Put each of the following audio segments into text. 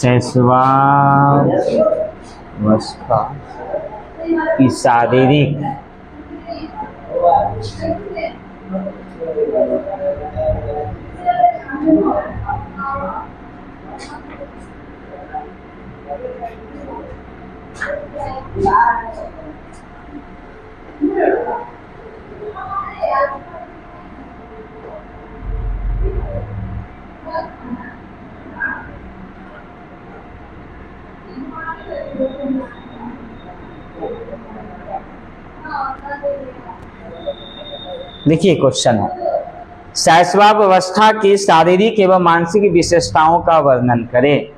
शैशवावस्था की शारीरिक देखिए क्वेश्चन है, शैशवावस्था की शारीरिक एवं मानसिक विशेषताओं का वर्णन करें।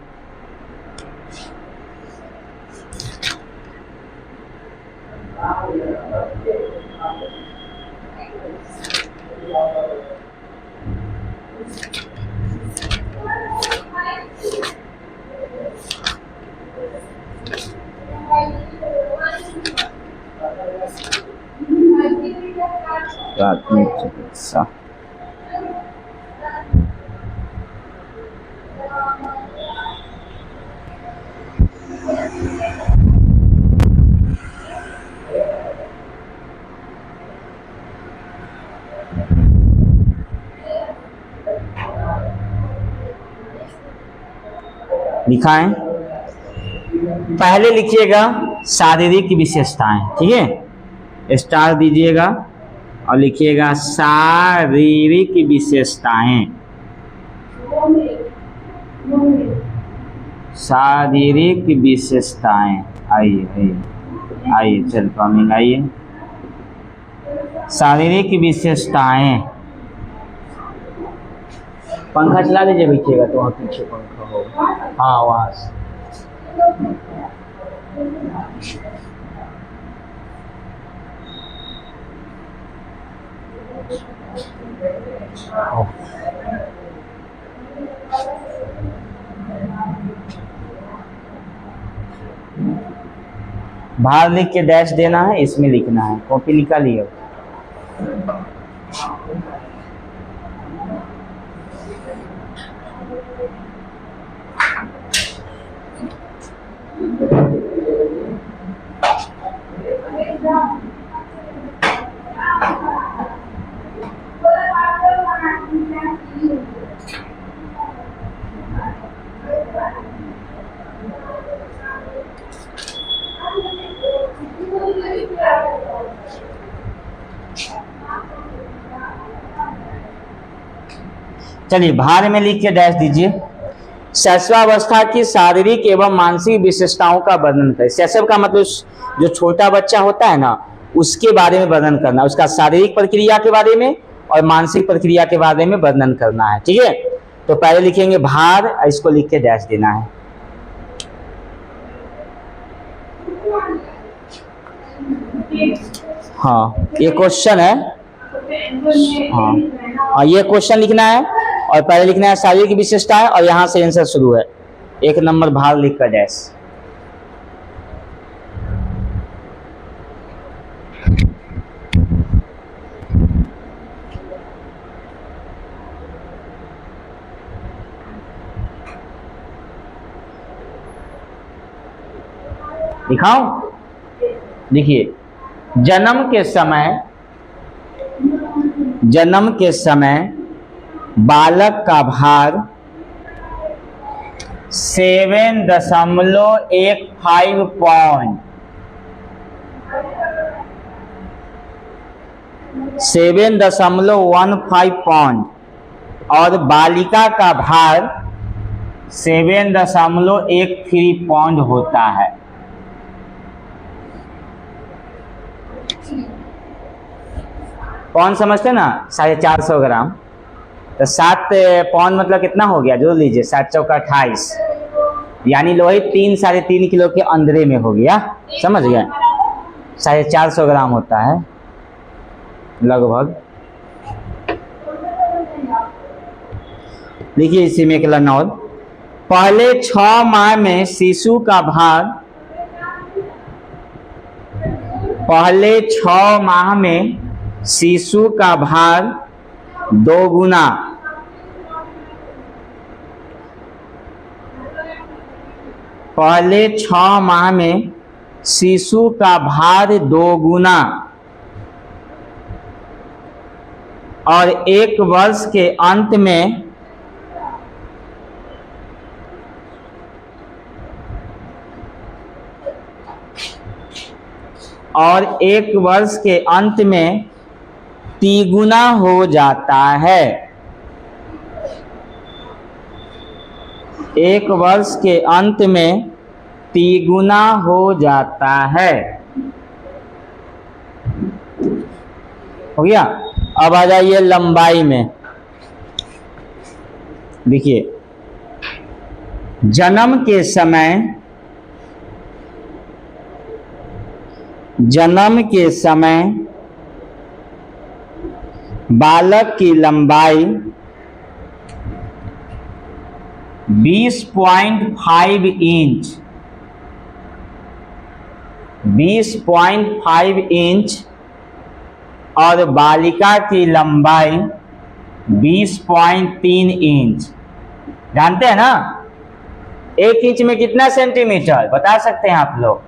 प्राथमिक चिकित्सा लिखा है। पहले लिखिएगा शारीरिक विशेषताएं, ठीक है, स्टार दीजिएगा और लिखिएगा शारीरिक विशेषताएं। शारीरिक विशेषताएं, आइए आइए आइए, चल कमिंग, आइए शारीरिक विशेषताएं। पंखा चला लीजिए, बैठिएगा तो वहाँ पीछे पंखा होगा, हाँ वहाँ से। बाहर लिख के डैश देना है, इसमें लिखना है, कॉपी निकालिए। चलिए बाहर में लिख के डैश दीजिए। शैशवावस्था की शारीरिक एवं मानसिक विशेषताओं का वर्णन करें। शैशव का मतलब जो छोटा बच्चा होता है ना, उसके बारे में वर्णन करना, उसका शारीरिक प्रक्रिया के बारे में और मानसिक प्रक्रिया के बारे में वर्णन करना है, ठीक है। तो पहले लिखेंगे भार, इसको लिख के डैश देना है। हाँ ये क्वेश्चन है, हाँ ये क्वेश्चन लिखना है और पहले लिखना है शारीरिक विशेषता है और यहाँ से आंसर शुरू है। 1 नंबर भार लिख कर डैश। दिखाओ, देखिए जन्म के समय बालक का भार 7.15 पाउंड, 7.15 पाउंड और बालिका का भार 7.13 पाउंड होता है। पाउंड समझते ना, 450 ग्राम, तो 7 पाउंड मतलब कितना हो गया, जोड़ लीजिए, 7 चौका 28, यानी लोही 3-3.5 किलो के अंदरे में हो गया, समझ गए। 450 ग्राम होता है लगभग। देखिए इसी में एक लनौल, पहले 6 माह में शिशु का भार, पहले 6 माह में शिशु का भार 2 गुना पहले 6 माह में शिशु का भार 2 गुना और 1 वर्ष के अंत में तिगुना हो जाता है। 1 वर्ष के अंत में तिगुना हो जाता है। हो गया। अब आ जाइए लंबाई में। देखिए, जन्म के समय बालक की लंबाई 20.5 इंच 20.5 इंच और बालिका की लंबाई 20.3 इंच। जानते हैं ना 1 इंच में कितना सेंटीमीटर बता सकते हैं आप लोग?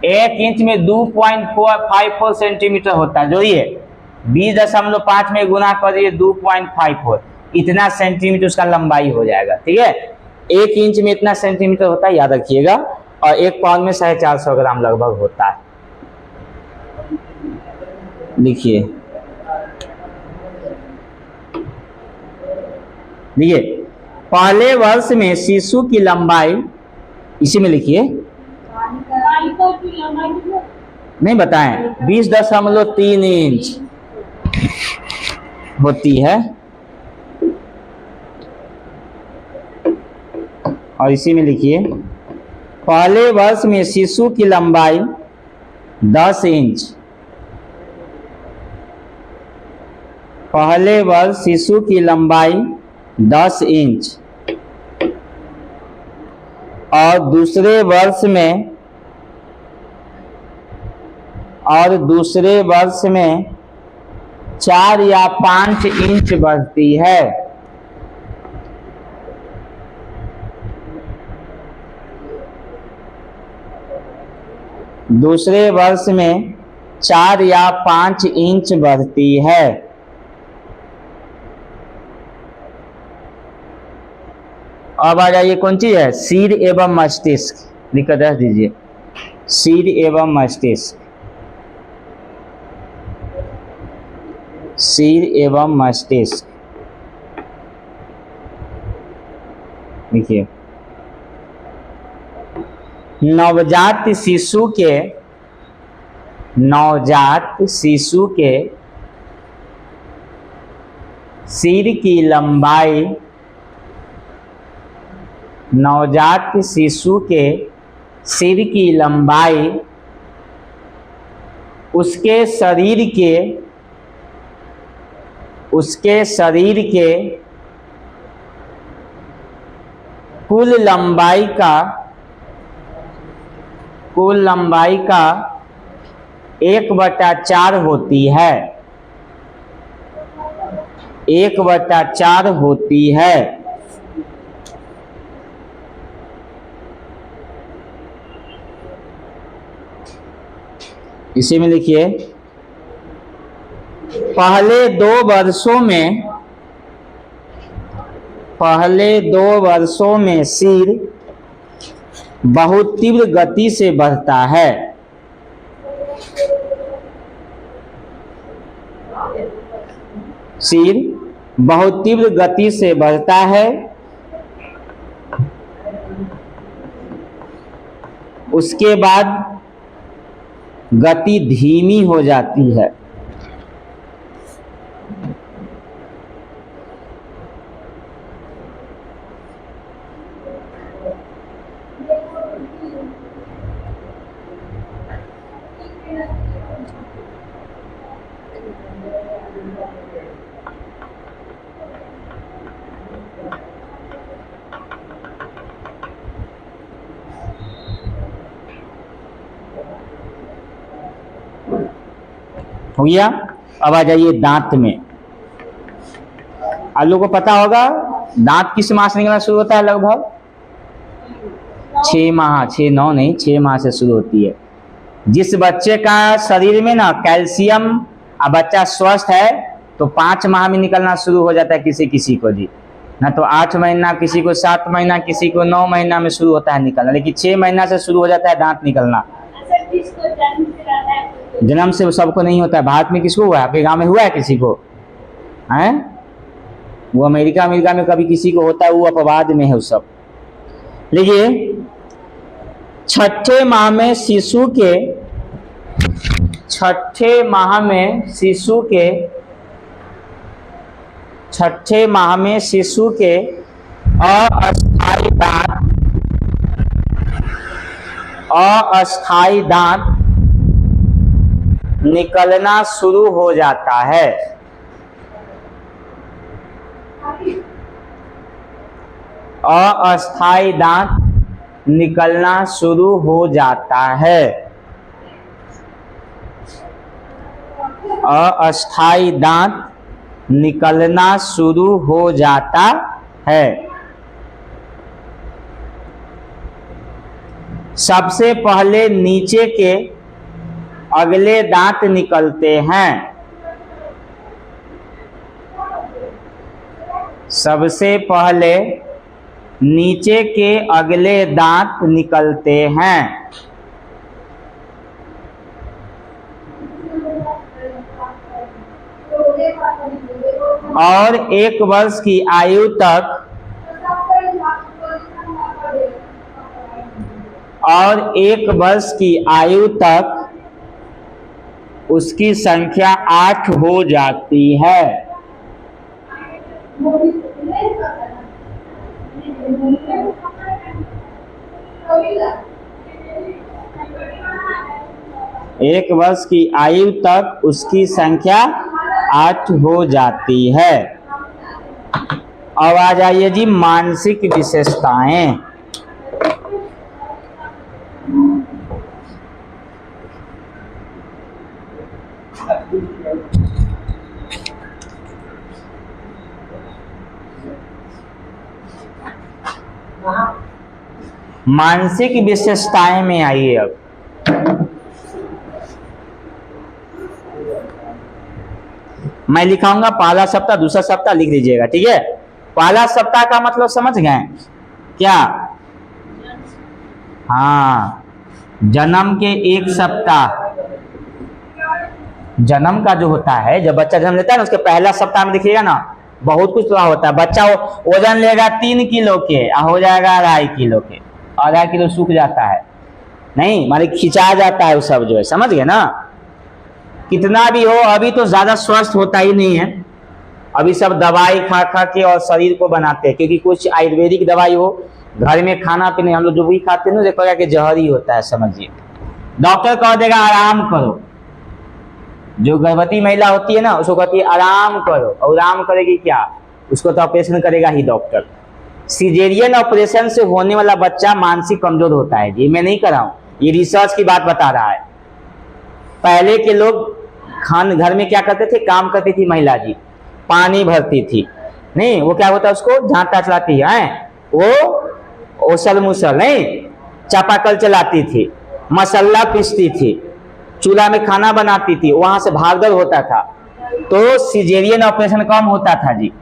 1 इंच में 2.54 सेंटीमीटर होता है। जोड़िए 20.5 में गुना करिए 2.54, इतना सेंटीमीटर उसका लंबाई हो जाएगा। ठीक है, 1 इंच में इतना सेंटीमीटर होता है, याद रखिएगा। और 1 पाउंड में 450 ग्राम लगभग होता है। लिखिए, पहले वर्ष में शिशु की लंबाई, इसी में लिखिए, नहीं बताएं, 20.3 इंच होती है। और इसी में लिखिए, पहले वर्ष में शिशु की लंबाई 10 इंच। पहले वर्ष शिशु की लंबाई 10 इंच और दूसरे वर्ष में 4 या 5 इंच बढ़ती है। दूसरे वर्ष में 4 या 5 इंच बढ़ती है। अब आ जाइए, कौन चीज है? सिर एवं मस्तिष्क। लिखकर रख दीजिए, सिर एवं मस्तिष्क। सिर एवं मस्तिष्क देखिए, नवजात शिशु के सिर की लंबाई, नवजात शिशु के सिर की लंबाई उसके शरीर के कुल लंबाई का 1/4 होती है। 1/4 होती है। इसी में लिखिए, पहले 2 वर्षों में सिर बहुत तीव्र गति से बढ़ता है। सिर बहुत तीव्र गति से बढ़ता है। उसके बाद गति धीमी हो जाती है। हो गया। अब आ जाइए दांत में। आप लोगों को पता होगा दांत किस मास से निकलना शुरू होता है? लगभग 6 माह, 6 9 नहीं, 6 माह से शुरू होती है। जिस बच्चे का शरीर में ना कैल्शियम, अब बच्चा स्वस्थ है तो 5 माह में निकलना शुरू हो जाता है किसी किसी को जी, ना तो 8 महीना, किसी को 7 महीना, किसी को 9 महीना में शुरू होता है निकलना, लेकिन 6 महीना से शुरू हो जाता है दांत निकलना। जन्म से सबको नहीं होता है। भारत में किसको हुआ है? आपके गांव में हुआ है किसी को? हैं? वो अमेरिका में कभी किसी को होता है, वो अपवाद में है वो सब। देखिए, छठे माह में शिशु के अस्थायी दांत निकलना शुरू हो जाता है। अस्थायी दांत निकलना शुरू हो जाता है। अस्थायी दांत निकलना शुरू हो जाता है। सबसे पहले नीचे के अगले दांत निकलते हैं। सबसे पहले नीचे के अगले दांत निकलते हैं। और 1 वर्ष की आयु तक उसकी संख्या 8 हो जाती है। एक वर्ष की आयु तक उसकी संख्या 8 हो जाती है। अब आ जाइए जी मानसिक विशेषताएं। मानसिक विशेषताएं में आइए। अब मैं लिखाऊंगा पहला सप्ताह, दूसरा सप्ताह लिख लीजिएगा, ठीक है? पहला सप्ताह का मतलब समझ गए क्या? हाँ, जन्म के 1 सप्ताह, जन्म का जो होता है, जब बच्चा जन्म लेता है ना, उसके पहला सप्ताह में देखिएगा ना बहुत कुछ तो होता है। बच्चा वजन लेगा 3 किलो के, हो जाएगा 2.5 किलो के, 2.5 किलो सूख जाता है, नहीं माने खिंचा जाता है वो सब जो है, समझ गए ना? कितना भी हो, अभी तो ज्यादा स्वस्थ होता ही नहीं है, अभी सब दवाई खा खा के और शरीर को बनाते हैं। क्योंकि कुछ आयुर्वेदिक दवाई हो, घर में खाना पीने हम लोग जो भी खाते हैं ना, देखोगा कि जहर ही होता है, समझिए। डॉक्टर कह देगा आराम करो, जो गर्भवती महिला होती है ना उसको कहती है आराम करो, और आराम करेगी क्या? उसको तो ऑपरेशन करेगा ही डॉक्टर। सिजेरियन ऑपरेशन से होने वाला बच्चा मानसिक कमजोर होता है जी, मैं नहीं कर रहा हूं, ये रिसर्च की बात बता रहा है। पहले के लोग घर में क्या करते थे? काम करती थी महिला जी, पानी भरती थी, नहीं वो क्या होता है, उसको झांटा चलाती है, वो ओसल मुसल नहीं, चापाकल चलाती थी, मसाला पीसती थी, चूल्हा में खाना बनाती थी, वहां से भागदौड़ होता था, तो सिजेरियन ऑपरेशन कम होता था जी।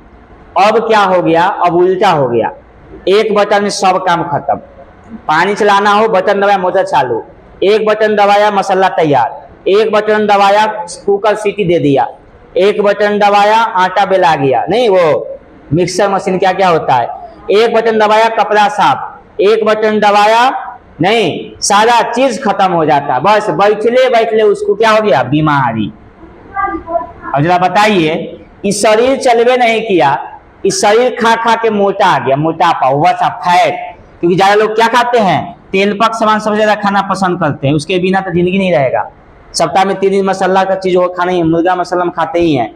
अब क्या हो गया? अब उल्टा हो गया, एक बटन में सब काम खत्म। पानी चलाना हो, बटन दबाया मोटर चालू, एक बटन दबाया मसाला तैयार, एक बटन दबाया कुकर सीटी दे दिया, एक बटन दबाया आटा बेला गया, नहीं वो मिक्सर मशीन क्या क्या होता है, एक बटन दबाया कपड़ा साफ, एक बटन दबाया, नहीं सारा चीज खत्म हो जाता। बस बैठले बैठले उसको क्या हो गया? बीमारी। अब जरा बताइए, इस शरीर चलवे नहीं किया, इस शरीर खा खा के मोटा आ गया, मोटापा, वसा, फैट। क्योंकि ज्यादा लोग क्या खाते हैं? तेल पक सामान सबसे ज्यादा खाना पसंद करते हैं, उसके बिना तो जिंदगी नहीं रहेगा। सप्ताह में 3 दिन मसाला का चीज वो खाना ही, मुर्गा मसाला में खाते ही हैं।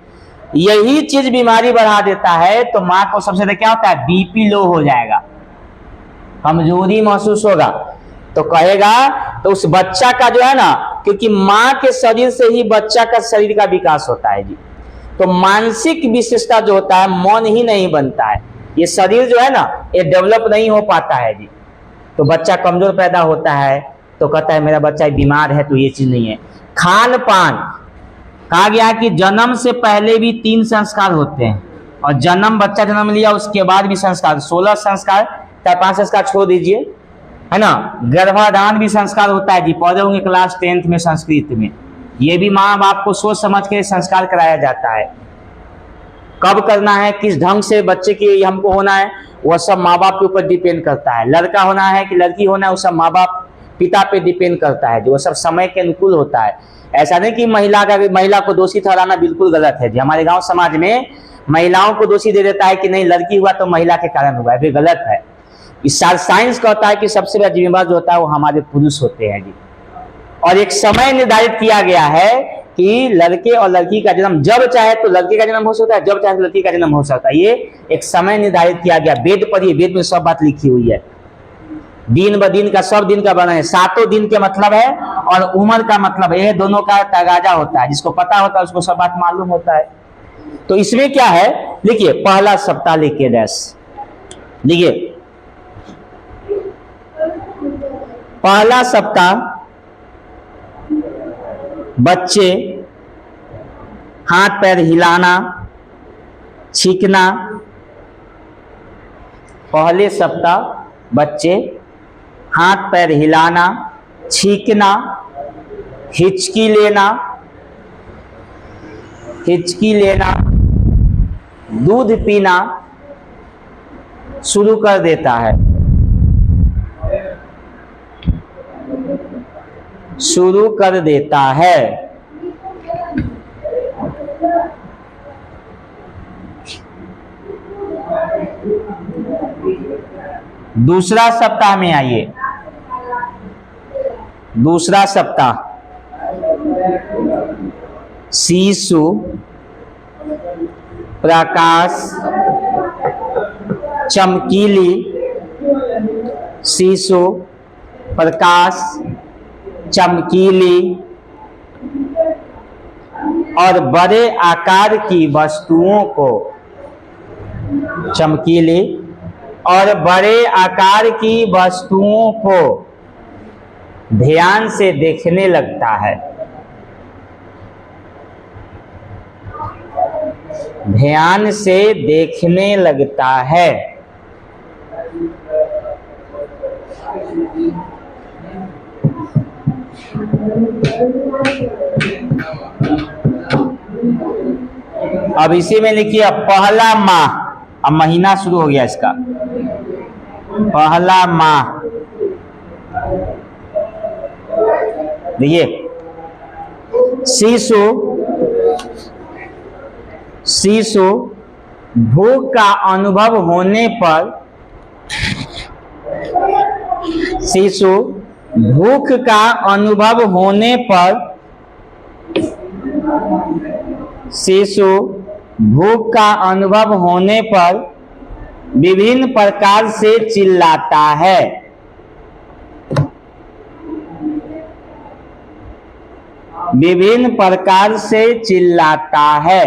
यही चीज बीमारी बढ़ा देता है, तो माँ को सबसे ज्यादा क्या होता है? बीपी लो हो जाएगा, कमजोरी महसूस होगा, तो कहेगा, तो उस बच्चा का जो है ना, क्योंकि माँ के शरीर से ही बच्चा का शरीर का विकास होता है जी, तो मानसिक विशेषता जो होता है मन ही नहीं बनता है, ये शरीर जो है ना ये डेवलप नहीं हो पाता है जी। तो बच्चा कमजोर पैदा होता है, तो कहता है मेरा बच्चा बीमार है, तो ये चीज नहीं है। खान पान, कहा गया कि जन्म से पहले भी 3 संस्कार होते हैं, और बच्चा जन्म लिया उसके बाद भी संस्कार, 16 संस्कार, 5 संस्कार छोड़ दीजिए, है ना। गर्भाधान भी संस्कार होता है जी, पढ़े होंगे क्लास 10th में संस्कृत में। ये भी माँ बाप को सोच समझ के संस्कार कराया जाता है। कब करना है, किस ढंग से बच्चे की हमको होना है, वह सब माँ बाप के ऊपर डिपेंड करता है। लड़का होना है कि लड़की होना है, वो सब माँ बाप पिता पे डिपेंड करता है, जो वो सब समय के अनुकूल होता है। ऐसा नहीं कि महिला को दोषी ठहराना बिल्कुल गलत है जी। हमारे गांव समाज में महिलाओं को दोषी दे देता है कि नहीं लड़की हुआ तो महिला के कारण हुआ है, ये गलत है। इस साल साइंस कहता है कि सबसे बड़ा जिम्मेदार जो होता है वो हमारे पुरुष होते हैं जी। और एक समय निर्धारित किया गया है कि लड़के और लड़की का जन्म जब चाहे तो लड़के का जन्म हो सकता है, जब चाहे तो लड़की का जन्म हो सकता है। ये एक समय निर्धारित किया गया। वेद पढ़िए, वेद में सब बात लिखी हुई है। दिन ब दिन का, सब दिन का वर्णन है। 7 दिन के मतलब है और उम्र का मतलब है, ये दोनों का तगाजा होता है। जिसको पता होता है उसको सब बात मालूम होता है। तो इसमें क्या है, देखिए पहला सप्ताह लिखिए डैश, देखिए पहला सप्ताह बच्चे हाथ पैर हिलाना, छींकना। पहले सप्ताह बच्चे हाथ पैर हिलाना, छींकना, हिचकी लेना, दूध पीना शुरू कर देता है, दूसरा सप्ताह में आइए, दूसरा सप्ताह शिशु प्रकाश चमकीली, शिशु प्रकाश चमकीली और बड़े आकार की वस्तुओं को, चमकीली और बड़े आकार की वस्तुओं को ध्यान से देखने लगता है, ध्यान से देखने लगता है। अब इसी में लिखिए पहला माह, अब महीना शुरू हो गया इसका, पहला माह। देखिए शिशु भूख का अनुभव होने पर, शिशु भूख का अनुभव होने पर, शिशु भूख का अनुभव होने पर विभिन्न प्रकार से चिल्लाता है, विभिन्न प्रकार से चिल्लाता है।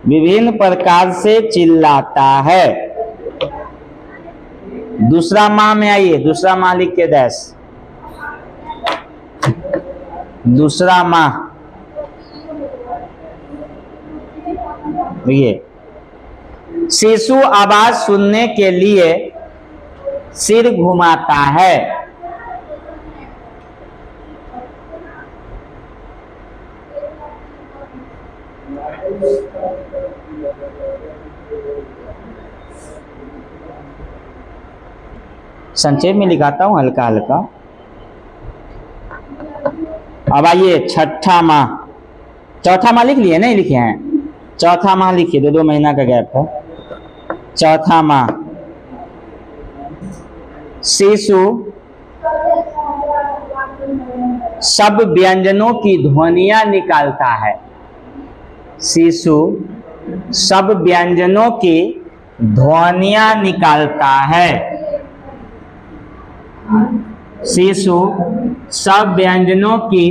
विभिन्न प्रकार से चिल्लाता है। दूसरा माह में आइए, दूसरा माह लिख के डैश, दूसरा माह। देखिए शिशु आवाज सुनने के लिए सिर घुमाता है, संक्षेप में लिखाता हूं हल्का हल्का। अब आइए छठा माह, चौथा माह लिख लिए, नहीं लिखे हैं, चौथा माह लिखिए, 2 महीना का गैप है। चौथा माह शिशु सब व्यंजनों की ध्वनियां निकालता है, शिशु सब व्यंजनों की ध्वनियां निकालता है, शिशु सब व्यंजनों की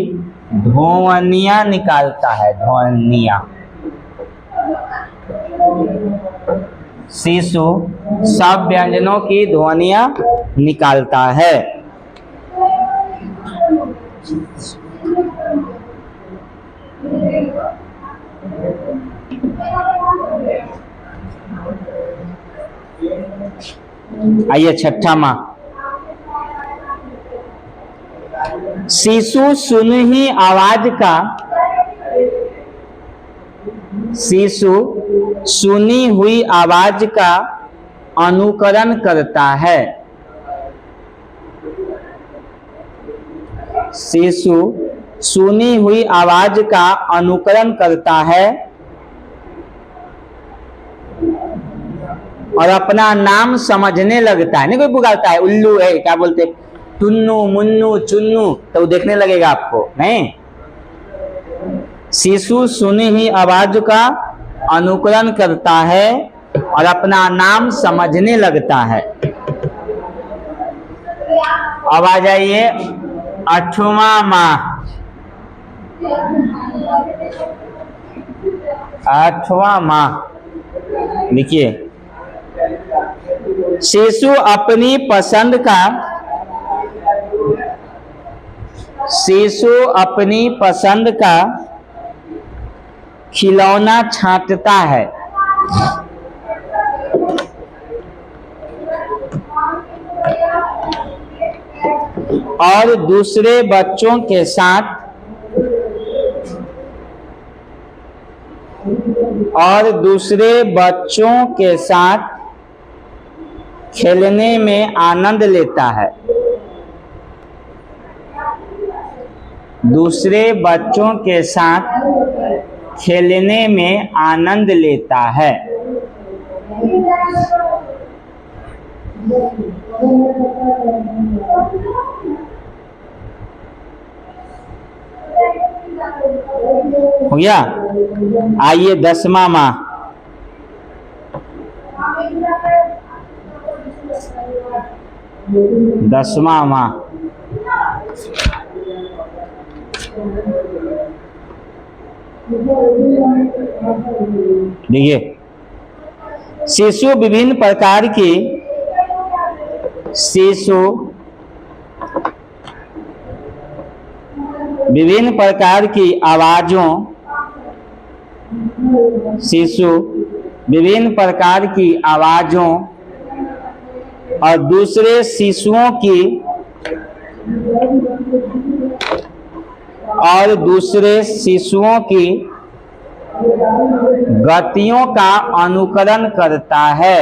ध्वनियां निकालता है, ध्वनियां। शिशु सब व्यंजनों की ध्वनियां निकालता है। आइए छठा माह। शिशु सुनी हुई आवाज का अनुकरण करता है। शिशु सुनी हुई आवाज का अनुकरण करता है और अपना नाम समझने लगता है। नहीं कोई पुकारता है उल्लू है, क्या बोलते, टुन्नू मुन्नू चुन्नू, तो देखने लगेगा आपको, नहीं। शिशु सुनी हुई आवाज का अनुकरण करता है और अपना नाम समझने लगता है। अब आ जाइए आठवां माह। आठवां माह देखिए, शिशु अपनी पसंद का खिलौना छांटता है और दूसरे बच्चों के साथ खेलने में आनंद लेता है। दूसरे बच्चों के साथ खेलने में आनंद लेता है। हो गया। आइए 10वां माह। देखिए, शिशु विभिन्न प्रकार की आवाजों और दूसरे शिशुओं की गतियों का अनुकरण करता है।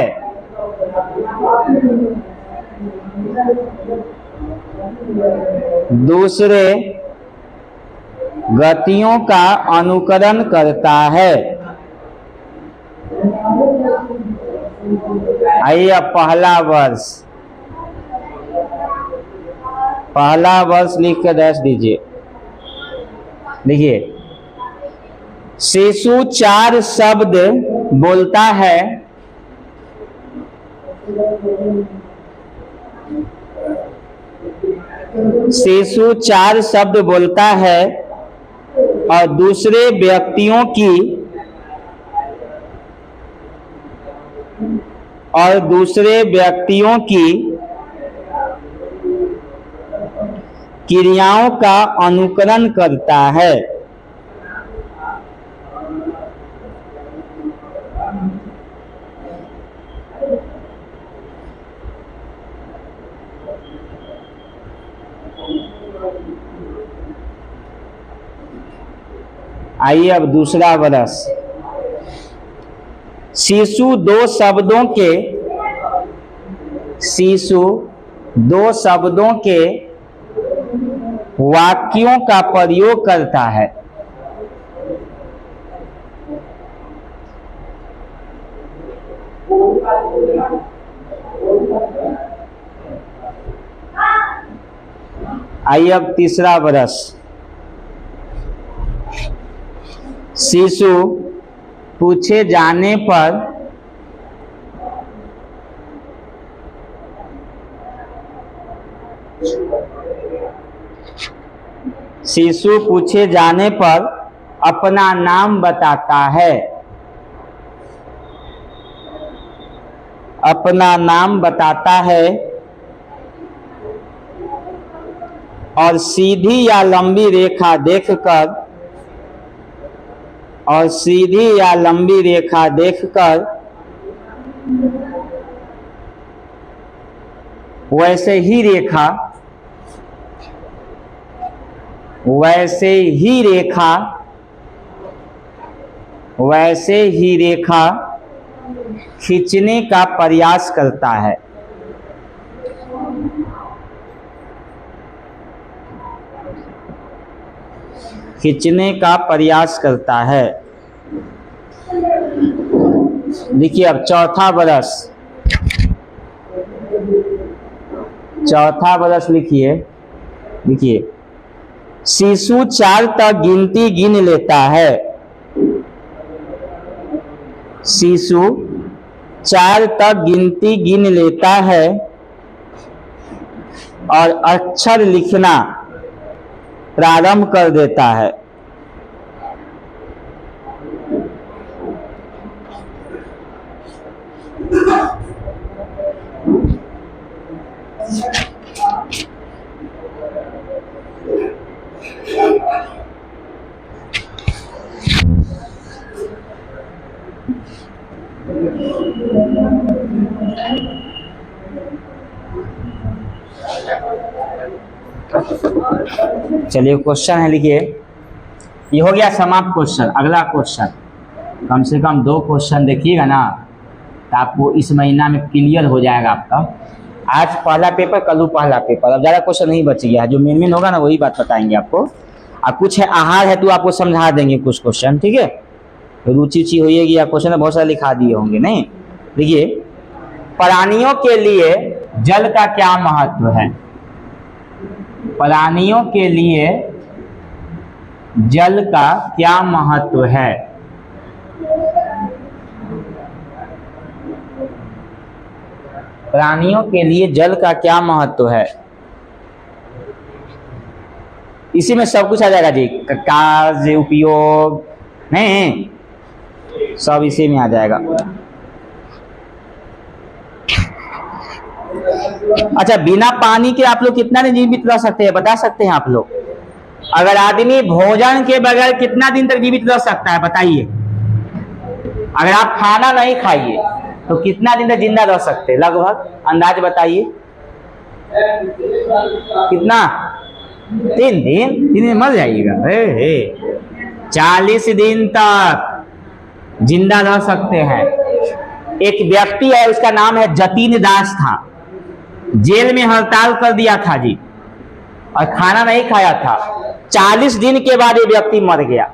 दूसरे गतियों का अनुकरण करता है। आइए अब पहला वर्ष लिख कर डैश दीजिए। देखिए, शिशु 4 शब्द बोलता है। शिशु 4 शब्द बोलता है और दूसरे व्यक्तियों की क्रियाओं का अनुकरण करता है। आइए अब दूसरा वर्ष। शिशु दो शब्दों के वाक्यों का प्रयोग करता है। आइए अब तीसरा वर्ष। शिशु पूछे जाने पर अपना नाम बताता है। अपना नाम बताता है और सीधी या लंबी रेखा देखकर वैसे ही रेखा खींचने का प्रयास करता है। देखिए अब चौथा बरस लिखिए। देखिए शिशु 4 तक गिनती गिन लेता है। शिशु 4 तक गिनती गिन लेता है और अक्षर लिखना प्रारंभ कर देता है। चलिए क्वेश्चन है, लिखिए। ये हो गया समाप्त क्वेश्चन। अगला क्वेश्चन, कम से कम 2 क्वेश्चन देखिएगा ना तो आपको इस महीना में क्लियर हो जाएगा आपका। आज पहला पेपर, कल पहला पेपर, अब ज़्यादा क्वेश्चन नहीं बच गया है। जो मेन होगा ना वही बात बताएंगे आपको। अब कुछ है आहार है तो आपको समझा देंगे कुछ क्वेश्चन, ठीक है। रुचि होगी या क्वेश्चन बहुत सारे लिखा दिए होंगे। नहीं, देखिए प्राणियों के लिए जल का क्या महत्व है? प्राणियों के लिए जल का क्या महत्व है? प्राणियों के लिए जल का क्या महत्व है? इसी में सब कुछ आ जाएगा जी। कार्य, उपयोग, नहीं सब इसी में आ जाएगा। अच्छा, बिना पानी के आप लोग कितना दिन जीवित रह सकते हैं, बता सकते हैं आप लोग? अगर आदमी भोजन के बगैर कितना दिन तक जीवित रह सकता है बताइए? अगर आप खाना नहीं खाइए तो कितना दिन तक जिंदा रह सकते हैं लगभग, अंदाज बताइए? कितना? 3 दिन में मर जाइएगा। 40 दिन तक जिंदा रह सकते हैं। एक व्यक्ति है, उसका नाम है जतीन दास था। जेल में हड़ताल कर दिया था जी और खाना नहीं खाया था। 40 दिन के बाद ये व्यक्ति मर गया।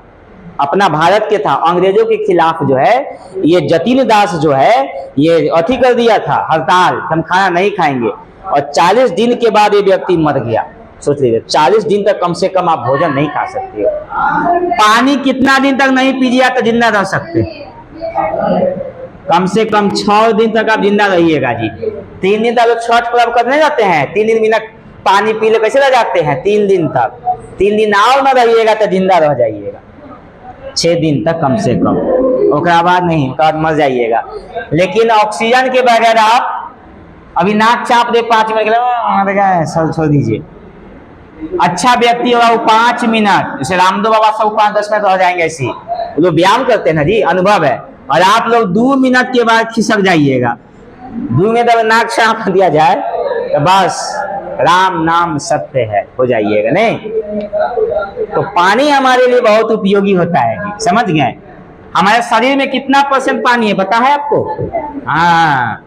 अपना भारत के था, अंग्रेजों के खिलाफ जो है ये जतीन दास जो है ये अथी कर दिया था, हड़ताल, हम खाना नहीं खाएंगे। और 40 दिन के बाद ये व्यक्ति मर गया। सोच लीजिए 40 दिन तक कम से कम आप भोजन नहीं खा सकते हो। पानी कितना दिन तक नहीं पीजिए तो जिंदा रह सकते? कम से कम 6 दिन तक आप जिंदा रहिएगा जी। 3 दिन तक लोग छठ पर्व करने जाते हैं, 3 दिन बिना पानी पी ले कैसे रह जाते हैं? 3 दिन तक। 3 दिन और न रहिएगा तो जिंदा रह जाइएगा। 6 दिन तक कम से कम, उसके बाद नहीं, उसके बाद मर जाइएगा। लेकिन ऑक्सीजन के बगैर आप अभी नाक चाप दे 5 मिनट के लिए छोड़ दीजिए। अच्छा व्यक्ति होगा वो 5 मिनट, जैसे रामदेव बाबा सब 5-10 मिनट रह जाएंगे। ऐसे वो व्यायाम करते हैं ना जी, अनुभव है। और आप लोग 2 मिनट के बाद खिसक जाइएगा। 2 मिनट अगर नाक चाप दिया जाए तो बस राम नाम सत्य है, हो जाइएगा। नहीं तो पानी हमारे लिए बहुत उपयोगी होता है जी, समझ गए? हमारे शरीर में कितना % पानी है पता है आपको? हाँ,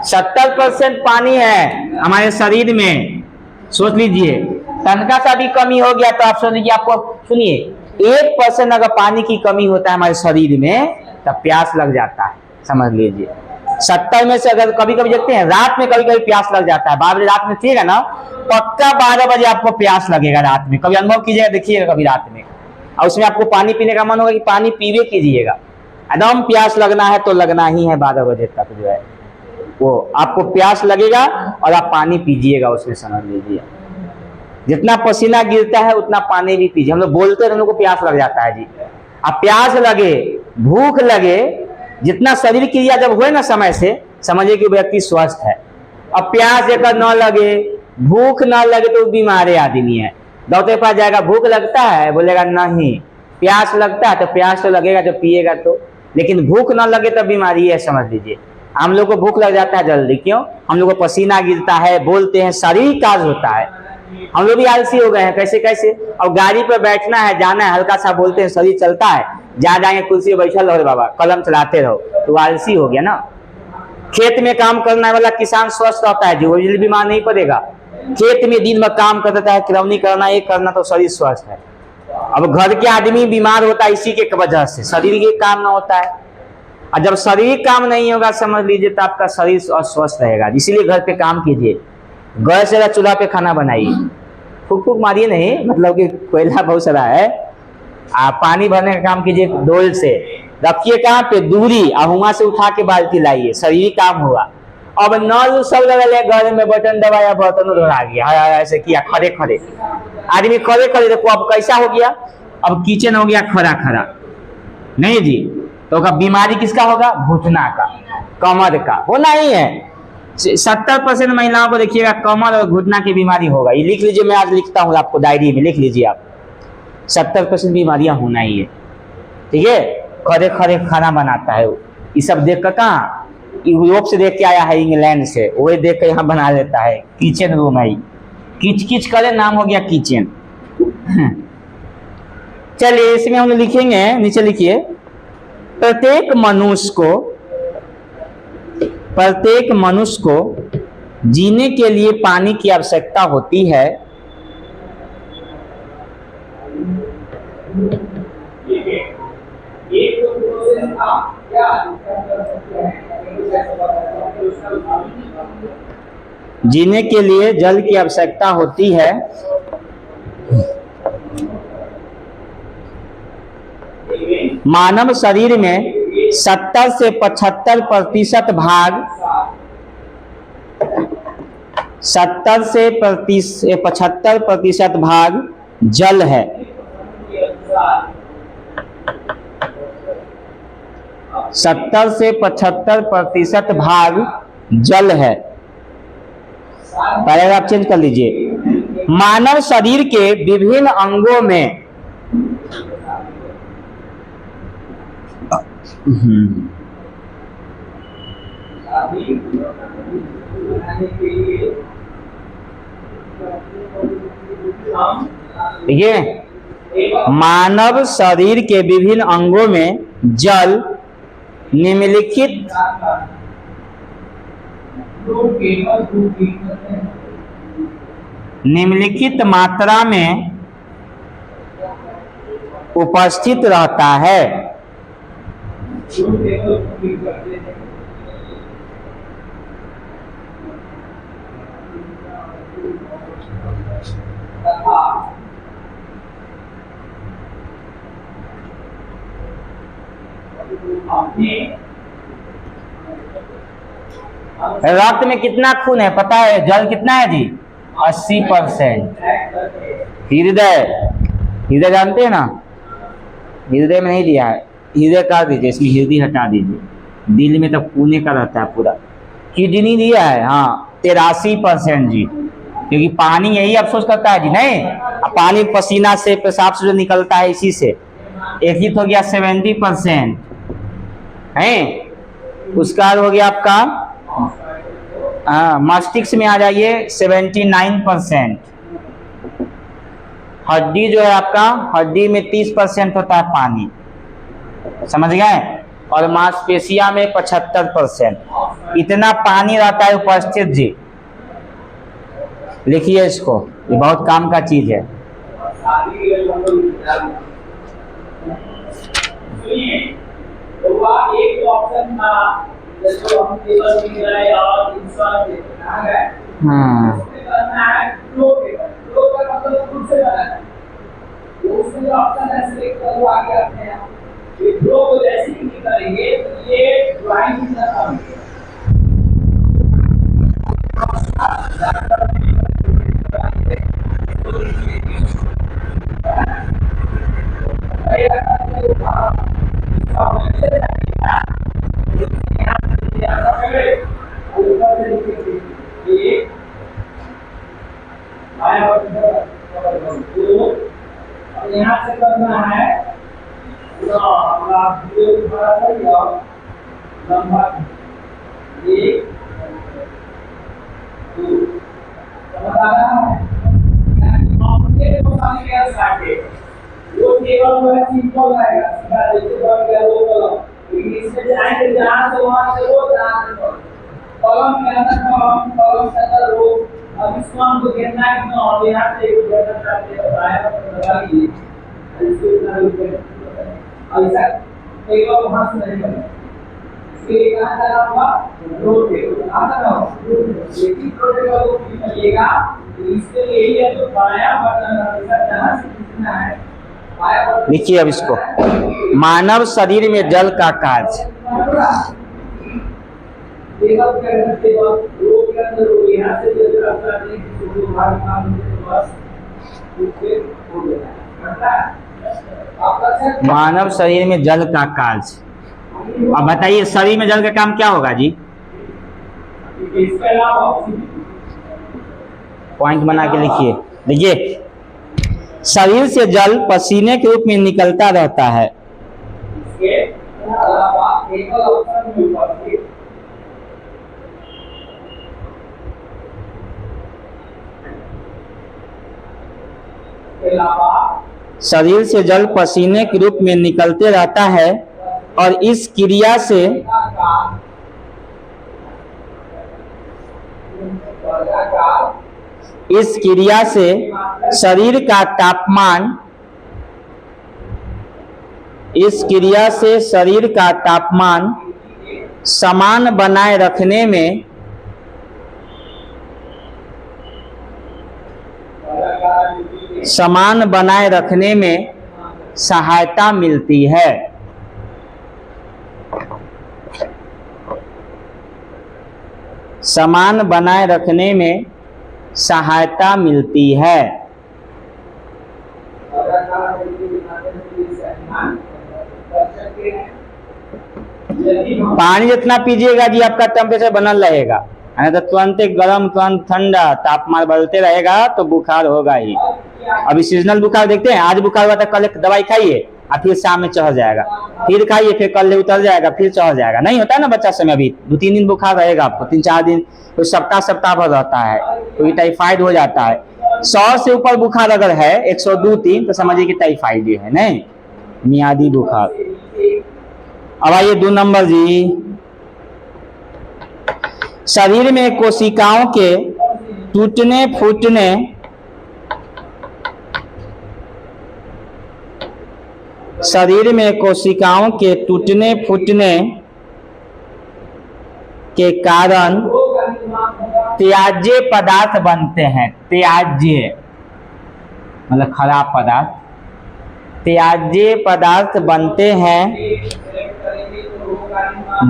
70% पानी है हमारे शरीर में। सोच लीजिए, तनका सा भी कमी हो गया तो आप सोच लीजिए, आपको सुनिए 1% अगर पानी की कमी होता है हमारे शरीर में तब प्यास लग जाता है, समझ लीजिए। 70 में से अगर कभी कभी देखते हैं रात में कभी कभी प्यास लग जाता है। 12 बजे रात में ठीक है ना, पक्का 12 बजे आपको प्यास लगेगा रात में। कभी अनुभव कीजिएगा, देखिएगा कभी रात में, और उसमें आपको पानी पीने का मन होगा कि पानी पीवे कीजिएगा। एकदम प्यास लगना है तो लगना ही है 12 बजे तक जो है वो आपको प्यास लगेगा और आप पानी पीजिएगा उसमें, समझ लीजिए। जितना पसीना गिरता है उतना पानी भी पीजिए। हम लोग बोलते हैं हम लोग को प्यास लग जाता है जी। अब प्यास लगे, भूख लगे, जितना शरीर क्रिया जब हुए ना समय से समझिए कि व्यक्ति स्वस्थ है। अब प्यास अगर न लगे, भूख न लगे तो बीमार आदमी है। डॉक्टर के पास जाएगा, भूख लगता है, बोलेगा नहीं। प्यास लगता है तो प्यास तो लगेगा जब पिएगा तो, लेकिन भूख न लगे तब बीमारी है, समझ लीजिए। हम लोग को भूख लग जाता है जल्दी, क्यों? हम लोग को पसीना गिरता है, बोलते हैं, शरीर कार्य होता है। हम लोग भी आलसी हो गए हैं, कैसे कैसे। अब गाड़ी पर बैठना है, जाना है, हल्का सा बोलते हैं, शरीर चलता है, जा जाएंगे कुर्सी पर बैठल रहो बाबा, कलम चलाते रहो, तो आलसी हो गया ना। खेत में काम करने वाला किसान स्वस्थ रहता है, जो जल्दी बीमार नहीं पड़ेगा। खेत में दिन में काम करता है, किरौनी करना, एक करना, तो शरीर स्वस्थ है। अब घर के आदमी बीमार होता है इसी के वजह से, शरीर के काम ना होता है। और जब शरीर काम नहीं होगा, समझ लीजिए, तो आपका शरीर अस्वस्थ रहेगा। इसीलिए घर पे काम कीजिए, गैस या चूल्हा पे खाना बनाइए, फूक फूक मारिए नहीं, मतलब कि कोयला बहुत सारा है। आप पानी भरने का काम कीजिए, डोल से रखिए, कहाँ पे? दूरी, और वहां से उठा के बाल्टी लाइए, शरीर काम हुआ। अब नल सब लगे घर में, बटन दबाया, बर्तन धोरा गया, ऐसे किया, खड़े खड़े आदमी, खड़े खड़े। देखो अब कैसा हो गया, अब किचन हो गया खड़ा खड़ा, नहीं जी। तो बीमारी किसका होगा? घुटना का, कमर का होना ही है। 70% महिलाओं को देखिएगा कमर और घुटना की बीमारी होगा। ये लिख लीजिए, मैं आज लिखता हूँ आपको, डायरी में लिख लीजिए आप, 70% बीमारियां होना ही है, ठीक है। खड़े खड़े खाना बनाता है, ये सब देख कर, कहाँ यूरोप से देख के आया है, इंग्लैंड से, वही देख कर यहाँ बना लेता है। किचन रूम है, किच किच करे, नाम हो गया किचन। चलिए इसमें हम लिखेंगे, नीचे लिखिए, प्रत्येक मनुष्य को जीने के लिए पानी की आवश्यकता होती है। जीने के लिए जल की आवश्यकता होती है। मानव शरीर में 70 से 75% भाग 70 से 75% भाग जल है। 70 से 75% भाग जल है। पैराग्राफ चेंज कर लीजिए। मानव शरीर के विभिन्न अंगों में ठीक है, मानव शरीर के विभिन्न अंगों में जल निम्नलिखित मात्रा में उपस्थित रहता है। रक्त में कितना खून है पता है? जल कितना है जी? 80%। हृदय जानते हैं ना? हृदय में नहीं दिया है, हृदय काट दीजिए, इसमें हृदय हटा दीजिए, दिल में तो खून का रहता है पूरा। किडनी दिया है, हाँ 83% जी, क्योंकि पानी यही अफसोस करता है जी, नहीं पानी पसीना से, पेशाब से जो निकलता है, इसी से। एक ही हो गया 70% है। उसका हो गया आपका, हाँ मस्तिष्क में आ जाइए 79%। हड्डी जो है आपका, हड्डी में 30% होता है पानी, समझ गए? और मांसपेशिया में 75%। इतना पानी रहता है उपस्थित जी। लिखिए इसको, ये बहुत काम का चीज है। एक ऑप्शन था जो हम टेबल में गए और इंसान फ्लो का मतलब खुद से बना है, तो उसमें जो ऑप्शन है सिलेक्ट करो, आगे रखते हैं। ये फ्लो को जैसे ही करेंगे तो ये ड्राइंग की तरह होगी। से लिखेंगे एक बाया दो, और यहाँ से करना है आप लंबा एक दो, समझ आ रहा है? वो केवल वो सिंपल रहेगा, सीधा जैसे बन गया वो कॉलम, लेकिन इसमें जाएंगे जहाँ से वहाँ से वो जहाँ से कॉलम के अंदर कॉलम के अंदर वो। अब इसको हमको घेरना है क्यों? और यहाँ से एक घेरना चाहते हैं बाया लगा लीजिए, इसको इतना ऐसा केवल वहाँ से नहीं बनेगा। इसके लिए कहाँ जाना होगा? रोटेट कहाँ जाना होगा? लेकिन रोटेट का वो मिलेगा, इसके लिए यही है जो बाया बटन हमेशा जहाँ से खींचना है। लिखिए अब इसको, मानव शरीर में जल का काज। मानव शरीर में जल का काज। अब बताइए शरीर में जल का काम क्या होगा जी? पॉइंट बना के लिखिए। देखिए, शरीर से जल पसीने के रूप में निकलता रहता है। शरीर से जल पसीने के रूप में निकलते रहता है और इस क्रिया से शरीर का तापमान समान बनाए रखने में सहायता मिलती है। समान बनाए रखने में सहायता मिलती है। पानी जितना पीजिएगा जी आपका टेम्परेचर बनल रहेगा, तो तुरंत गर्म तुरंत ठंडा तापमान बदलते रहेगा तो बुखार होगा ही। अभी सीजनल बुखार देखते हैं, आज बुखार हुआ था कल एक दवाई खाइए और फिर शाम में चढ़ जाएगा, फिर खाइए फिर कल उतर जाएगा, फिर चढ़ जाएगा। नहीं होता है ना बच्चा समय, अभी 2-3 दिन बुखार रहेगा आपको, 3-4 दिन, तो सप्ताह भर रहता है, तो ये टाइफाइड हो जाता है। 100 से ऊपर बुखार अगर है 102-3 तो समझिए कि टाइफाइड है, नहीं मियादी बुखार। अब आइए 2 नंबर जी, शरीर में कोशिकाओं के टूटने फूटने के कारण त्याज्य पदार्थ बनते हैं। त्याज्य मतलब खराब पदार्थ, त्याज्य पदार्थ बनते हैं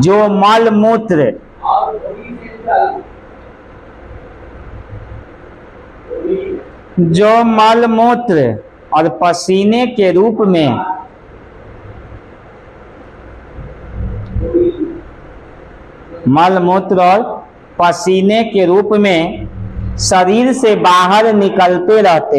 जो मल मूत्र और पसीने के रूप में शरीर से बाहर निकलते रहते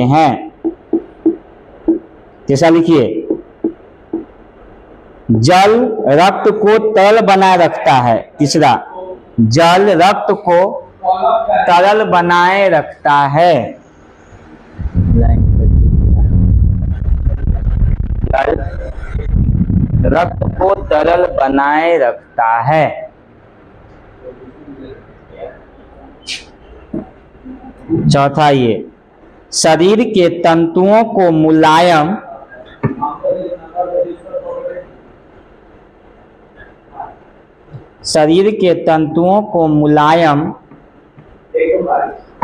हैं। कैसा लिखिए, जल रक्त को तरल बनाए रखता है। तीसरा, जल रक्त को तरल बनाए रखता है। रक्त को तरल बनाए रखता है। चौथा, ये शरीर के तंतुओं को मुलायम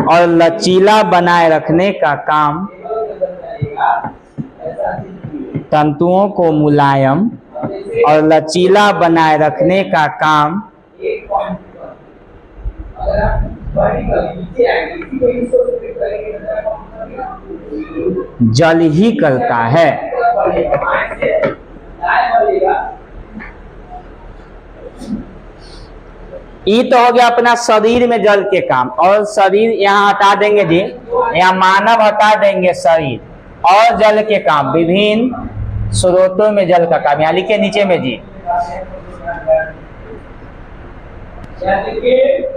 और लचीला बनाए रखने का काम जल ही करता है। ये तो हो गया अपना शरीर में जल के काम। और शरीर यहाँ हटा देंगे जी, यहाँ मानव हटा देंगे शरीर, और जल के काम विभिन्न स्रोतों में जल का काम। यहाँ लिखे नीचे में जी।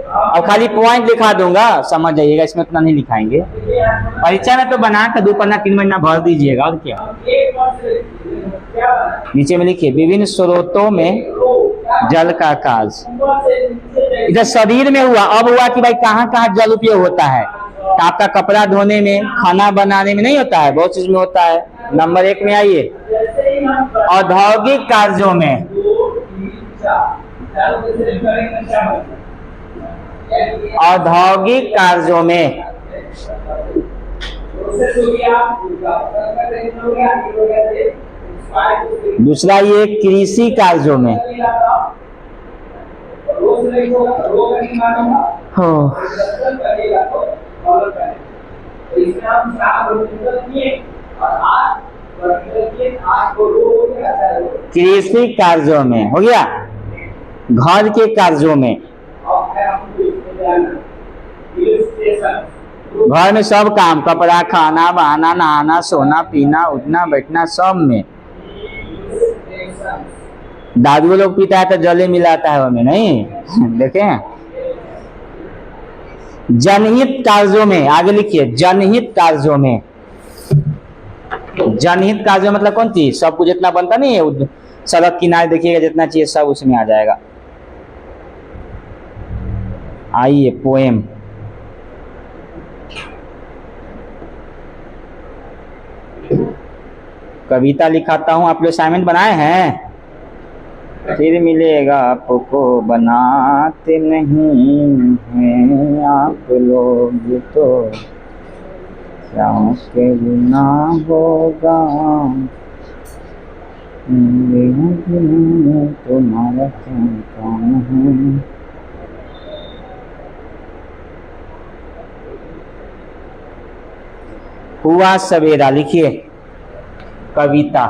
अब खाली पॉइंट लिखा दूंगा, समझ जाइएगा, इसमें उतना नहीं लिखाएंगे। परीक्षा में तो बना कर 2 पन्ना 3 महीना भर दीजिएगा, और क्या। नीचे में लिखिए विभिन्न स्रोतों में जल का काज। इधर शरीर में हुआ, अब हुआ कि भाई कहाँ कहाँ जल उपयोग होता है। तो आपका कपड़ा धोने में, खाना बनाने में नहीं होता है, बहुत चीज में होता है। नंबर 1 में आइए, औद्योगिक कार्यों में। औद्योगिक कार्यों में। दूसरा ये कृषि कार्यों में। कृषि कार्यों में हो गया। घर के कार्यों में, घर में सब काम, कपड़ा, खाना, बहाना, नहाना, सोना, पीना, उठना, बैठना, सब में। दादू लोग पीता है तो जले मिलाता है हमें, नहीं देखें। जनहित कार्यों में, आगे लिखिए जनहित कार्यों में। जनहित कार्यों मतलब कौन चीज, सब कुछ जितना बनता नहीं है, सड़क किनारे देखिएगा जितना चाहिए सब उसमें आ जाएगा। आइए पोएम। कविता लिखाता हूं, आप लोग असाइनमेंट बनाए हैं। फिर मिलेगा आपको, बनाते नहीं हैं आप लोग तो क्या कहना होगा तुम्हारा क्या काम है। हुआ सवेरा लिखिए कविता।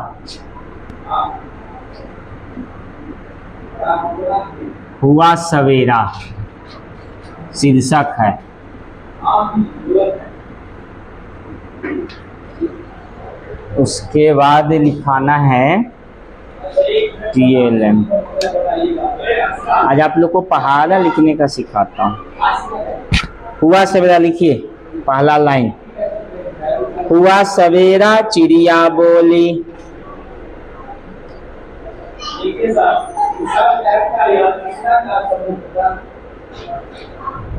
हुआ सवेरा शीर्षक है। उसके बाद लिखाना है TLM। आज आप लोग को पहाड़ा लिखने का सिखाता हूँ। हुआ सवेरा लिखिए पहला लाइन। हुआ सवेरा चिड़िया बोली।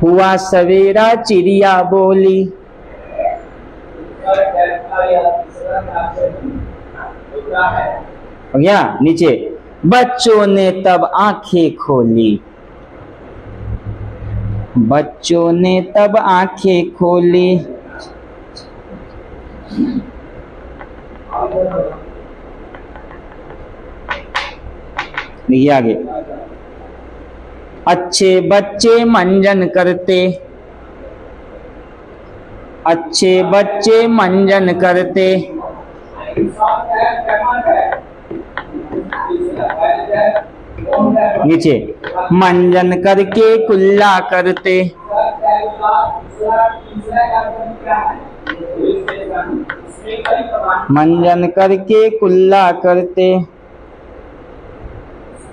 हुआ सवेरा चिड़िया बोली। हो गया। नीचे बच्चों ने तब आंखें खोली। बच्चों ने तब आंखें खोली। देखिए आगे। अच्छे बच्चे मंजन करते। अच्छे बच्चे मंजन करते। नीचे मंजन करके कुल्ला करते। मंजन करके कुल्ला करते।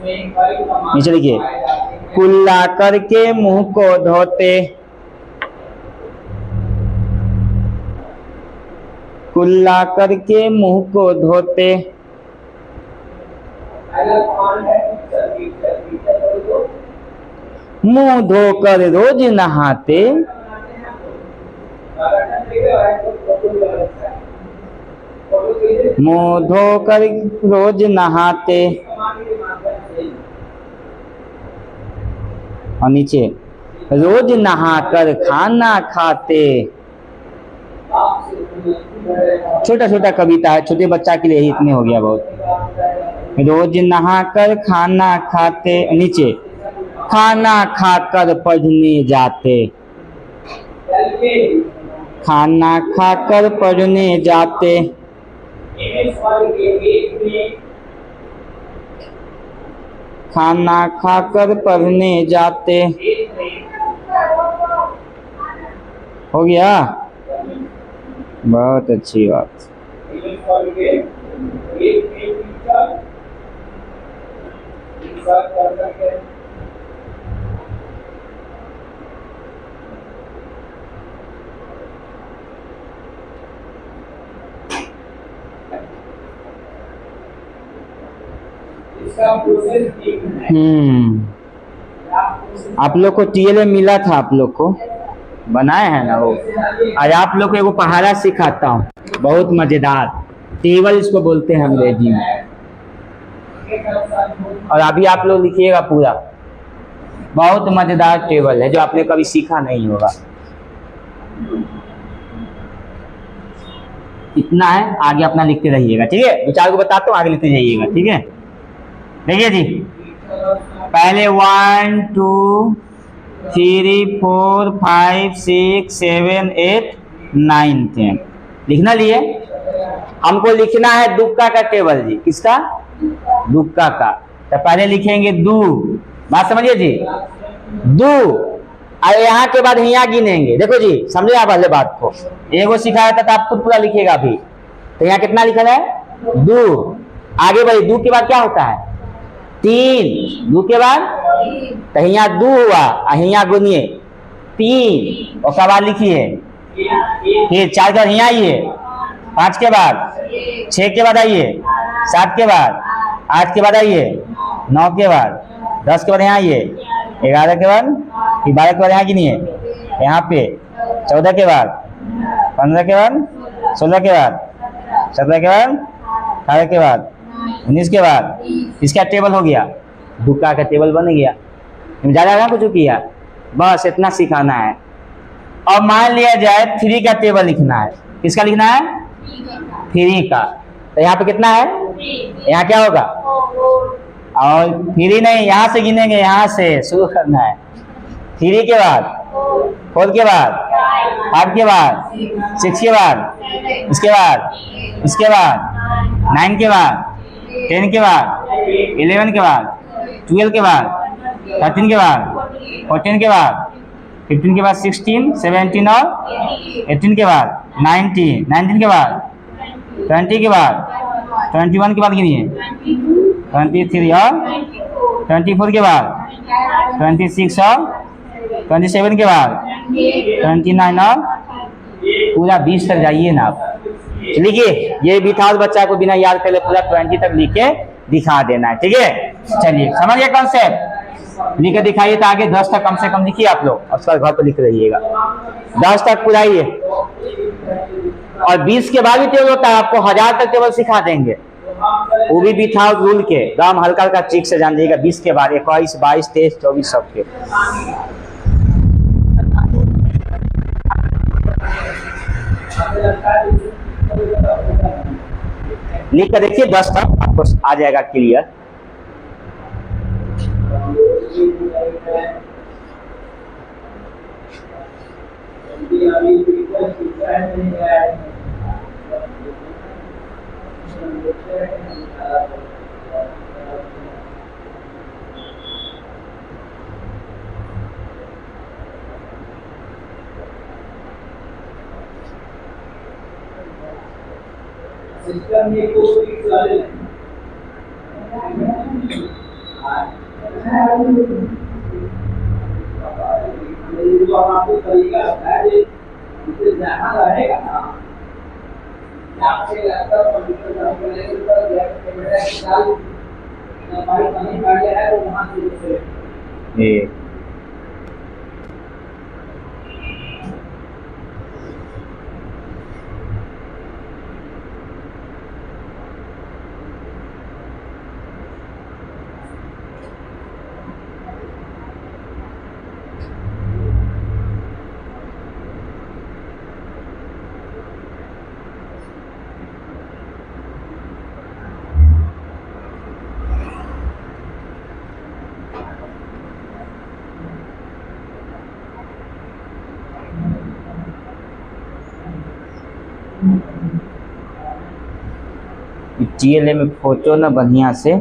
नीचे लिखिए कुल्ला करके मुंह को धोते। कुल्ला करके मुंह को धोते। मुंह धोकर रोज नहाते। मुंह धोकर रोज नहाते। और नीचे रोज नहाकर खाना खाते। छोटा छोटा कविता है, छोटे बच्चा के लिए ही इतने हो गया बहुत। रोज नहाकर खाना खाते। नीचे खाना खाकर पढ़ने जाते। के खाना खाकर पढ़ने जाते। एमएस वर्ग के एक में खाना खाकर पढ़ने जाते। एक में हो गया, बहुत अच्छी बात। एमएस वर्ग के एक में टीचर इंसर्ट कर करके इसका प्रोसेस ठीक है। आप लोग को टीएलए मिला था, आप लोग को बनाए हैं ना वो। आज आप लोग को एगो पहाड़ा सिखाता हूँ, बहुत मजेदार। टेबल इसको बोलते हैं अंग्रेजी में। और अभी आप लोग लिखिएगा पूरा, बहुत मजेदार टेबल है जो आपने कभी सीखा नहीं होगा। इतना है, आगे अपना लिखते रहिएगा, ठीक है। दो चार को बताता हूँ, आगे लिखते जाइएगा, ठीक है। देखिए जी, पहले 1 2 3 4 5 6 7 8 9 10 लिखना लिए। हमको लिखना है दुक्का का टेबल जी। किसका? दुक्का का। तो पहले लिखेंगे दू, बात समझिए जी, दू। और यहाँ के बाद यहाँ गिनेंगे। देखो जी, समझे आप पहले बात को। एगो सिखाया था तो आप खुद पूरा लिखेगा अभी। तो यहाँ कितना लिखा है? दू। आगे बढ़िए, दू के बाद क्या होता है? 3। दू के बाद तो यहाँ दू हुआ, यहाँ गुनिए 3। और बाद लिखिए, फिर 4 के बाद यहाँ आइए, 5 के बाद 6 के बाद आइए, 7 के बाद 8 के बाद आइए, 9 के बाद 10 के बाद यहाँ आइए, 11 के बाद फिर 12 के बाद यहाँ गिनिए, यहाँ पे 14 के बाद 15 के बाद 16 के बाद 17 के बाद 18 के बाद 19 के बाद। इसका टेबल हो गया, दुक्का का टेबल बन गया। ज़्यादा कुछ किया, बस इतना सिखाना है। और मान लिया जाए 3 का टेबल लिखना है। किसका लिखना है? 3 का। तो यहाँ पे कितना है? यहाँ क्या होगा? और 3 नहीं, यहाँ से गिनेंगे, यहाँ से शुरू करना है। 3 के बाद 4 के बाद 5 के बाद 6 के बाद, इसके बाद 9 के बाद 10 के बाद 11 के बाद 12 के बाद 13 के बाद 14 के बाद 15 के बाद 16 17 और 18 के बाद 19 के बाद 20 के बाद 21 के बाद गिनिए, 23 और 24 के बाद 26 और 27 के बाद 29 और पूरा 20 तक जाइए ना आप। लिखिए, ये भी था, बच्चा को बिना याद कर ले पूरा 20 तक लिख के दिखा देना है, ठीक है। चलिए, समझिए कॉन्सेप्ट। लिख के दिखाइए तो आगे 10 तक कम से कम लिखिए आप लोग, और उसका घर पर लिख रहिएगा। 10 तक पुराइए। और 20 के बाद भी टेबल होता है, आपको 1000 तक टेबल सिखा देंगे, वो भी था रूल के। दाम हल्का हल्का चीक से जान दीजिएगा। 20 के बाद 21 22 23 24 सब के। लिख कर देखिए, 10 तक आपको आ जाएगा क्लियर। सिस्टम में कोई भी चले नहीं, जो आपको तरीका है जिससे जहाँ रहेगा ना, यहाँ से लैपटॉप कंप्यूटर का कैमरा निकाल हमारी कहीं कार्य है वो वहाँ से TLM फोटो ना बढ़िया से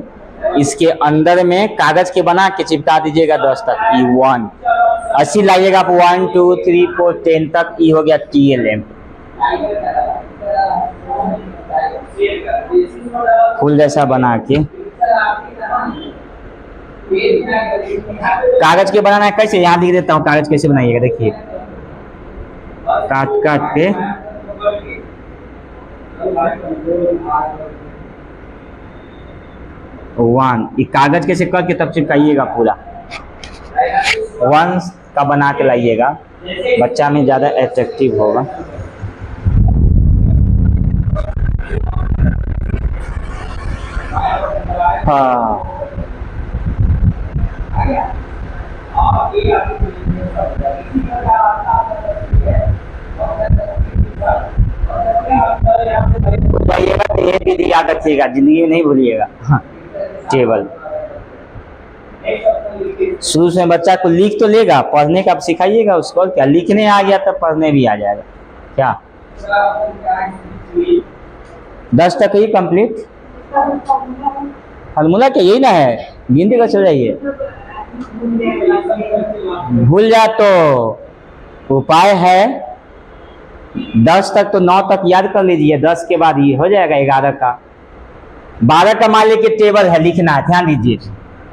इसके अंदर में कागज के बना के चिपका दीजिएगा 10 तक। E1 80 लाइएगा आप 1 2 3 4 10 तक। ई हो गया TLM फूल जैसा बना के। कागज के बनाना है कैसे, यहाँ लिख देता हूँ कागज कैसे बनाइएगा। देखिए काट काट के वन, ये कागज कैसे करके तब चिपकाइएगा पूरा। वन का बना के लाइएगा, बच्चा में ज्यादा अट्रैक्टिव होगा। हाँ जाइएगा तो ये विधि याद रखिएगा, जिंदगी में नहीं भूलिएगा। हाँ, टेबल शुरू से बच्चा को लिख तो लेगा, पढ़ने का आप सिखाइएगा उसको। क्या लिखने आ गया तो पढ़ने भी आ जाएगा। क्या 10 तक ही कंप्लीट। फार्मूला क्या यही ना है, गिनती का चल जाइए। भूल जा तो उपाय है 10 तक तो 9 तक याद कर लीजिए। 10 के बाद ये हो जाएगा 11 का। 12 का मान लीजिए टेबल है, लिखना है, ध्यान दीजिए।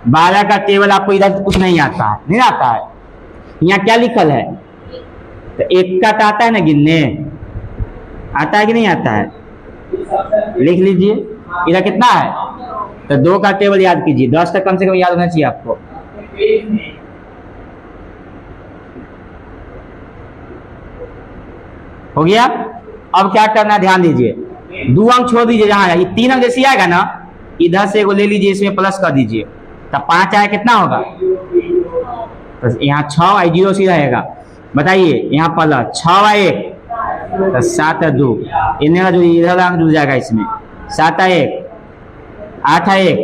12 का टेबल आपको इधर कुछ नहीं आता है, नहीं आता है। यहाँ क्या लिखल है, तो 1 का तो आता है ना गिनने, आता है कि नहीं आता है, लिख लीजिए। इधर कितना है, तो 2 का टेबल याद कीजिए। 10 तक कम से कम याद होना चाहिए आपको। हो गया। अब क्या करना है ध्यान दीजिए, 2 अंक छोड़ दीजिए। जहां ये 3 अंक जैसे आएगा ना, इधर से एगो ले लीजिए, इसमें प्लस कर दीजिए, तब 5 आया कितना होगा, तो यहाँ 6 आई 0 सी रहेगा। बताइए यहाँ प्लस 6 आए 1 तो 7 है 2, इन्हें जो इधर अंक जुड़ जाएगा इसमें। 7 है 1, 8 है 1,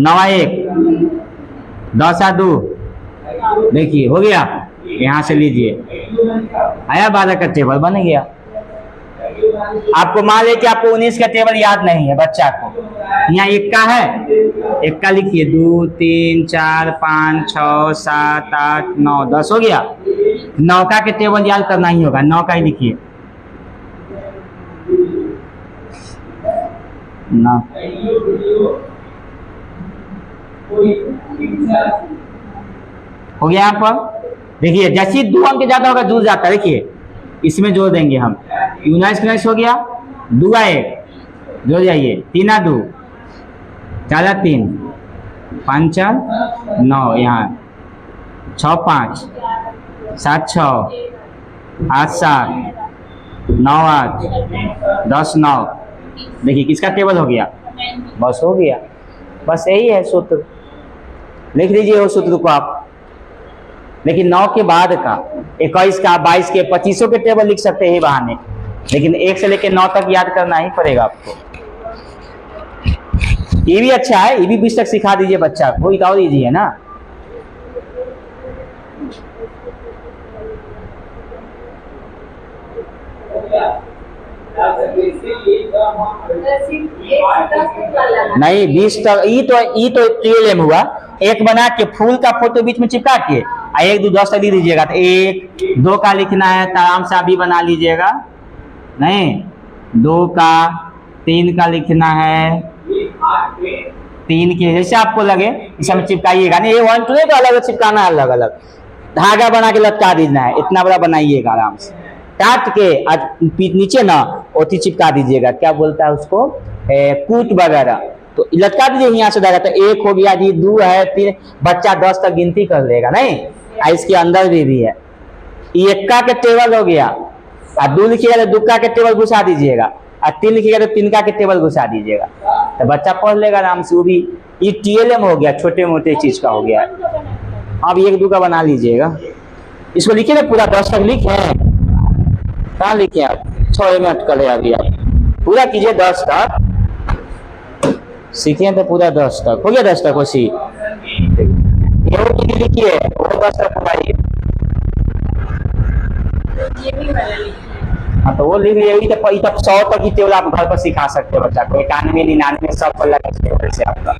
9 है 1, 10 है 2। देखिए हो गया। यहाँ से लीजिए, आया 12 का टेबल बन गया। आपको मान ले कि आपको 19 का टेबल याद नहीं है बच्चा को, यहाँ 1 का है, 1 का लिखिए 2 3 4 5 6 7 8 9 10 हो गया। 9 का के टेबल याद करना ही होगा, 9 का ही लिखिए। 9 हो गया। यहाँ पर देखिए जैसे 2 अंक ज्यादा होगा जुड़ जाता है। देखिए इसमें जोड़ देंगे हम, 19 हो गया। 2 आए 1 जोड़ जाइए, 3 2 4 3 5 4 9, यहाँ 6 5 7 6 8 7 9 8 10 9। देखिए किसका टेबल हो गया, बस हो गया। बस यही है सूत्र, लिख लीजिए वो सूत्र को आप। लेकिन 9 के बाद का 21 का 22 के 25 के टेबल लिख सकते हैं बहाने, लेकिन 1 से लेकर 9 तक याद करना ही पड़ेगा आपको। ये भी अच्छा है, ये भी 20 तक सिखा दीजिए बच्चा को, इतना दीजिए है ना। नहीं 20 तक, ई तो TLM हुआ। एक बना के फूल का फोटो बीच में चिपका के 1 2 10 तक लिख दीजिएगा। तो 1 2 का लिखना है तो आराम से अभी बना लीजिएगा। नहीं 2 का, 3 का लिखना है, 3 के जैसे आपको लगे इस में चिपकाइएगा। नहीं ये 1 2 नहीं तो अलग अलग चिपकाना है, अलग अलग धागा बना के लटका देना है। इतना बड़ा बनाइएगा, आराम से काट के नीचे ना ओथी चिपका दीजिएगा, क्या बोलता है उसको, कूट वगैरह, तो लटका दीजिए यहाँ से धागा। तो 1 हो गया जी, 2 है, 3, बच्चा 10 तक गिनती कर लेगा। नहीं इसके अंदर भी है। 1 का के टेबल हो गया, और 2 लिखिएगा तो 2 का के टेबल घुसा दीजिएगा, और 3 लिखिएगा तो 3 का के टेबल घुसा दीजिएगा, तो बच्चा पढ़ लेगा आराम से। वो भी ये TLM हो गया, छोटे मोटे चीज का हो गया। अब 1 2 का बना लीजिएगा। इसको लिखिए ना पूरा 10 तक लिखे, कहाँ लिखे आप, 6 में अटकल है अभी। आप पूरा कीजिए 10 तक, सीखे तो पूरा 10 तक हो गया। 10 तक उसी लिखिए, वो 10 तक बनाइए। हाँ तो वो लिख लिया। तब 100 तक की टेबल आप घर पर सिखा सकते हो बच्चा को। 91, 99 सब पर लगा टेबल से आपका।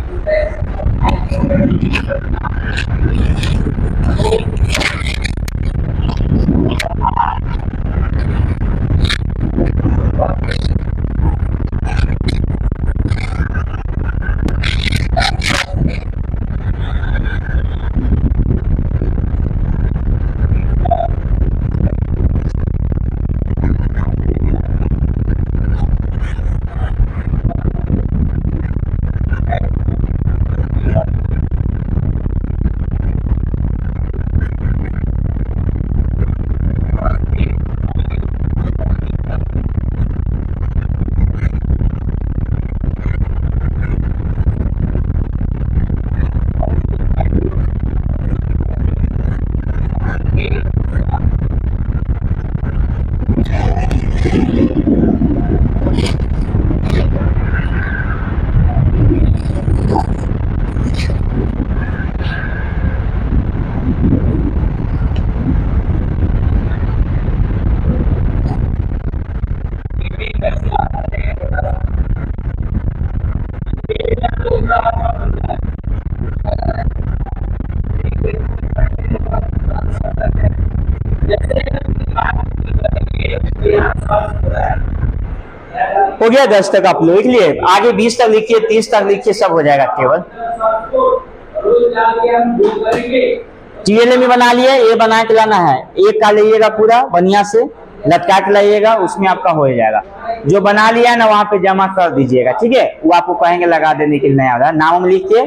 हो गया 10 तक आप लिख लिए। आगे 20 तक लिखिए, 30 तक लिखिए, सब हो जाएगा टेबल। टीएलएम बना लिए, ये बना के लाना है। एक का लाइएगा पूरा बढ़िया से लटका के लाइएगा, उसमें आपका हो जाएगा। जो बना लिया है ना वहां पे जमा कर दीजिएगा, ठीक है। वो आपको कहेंगे लगा देने के लिए, नया वाला नाम लिख के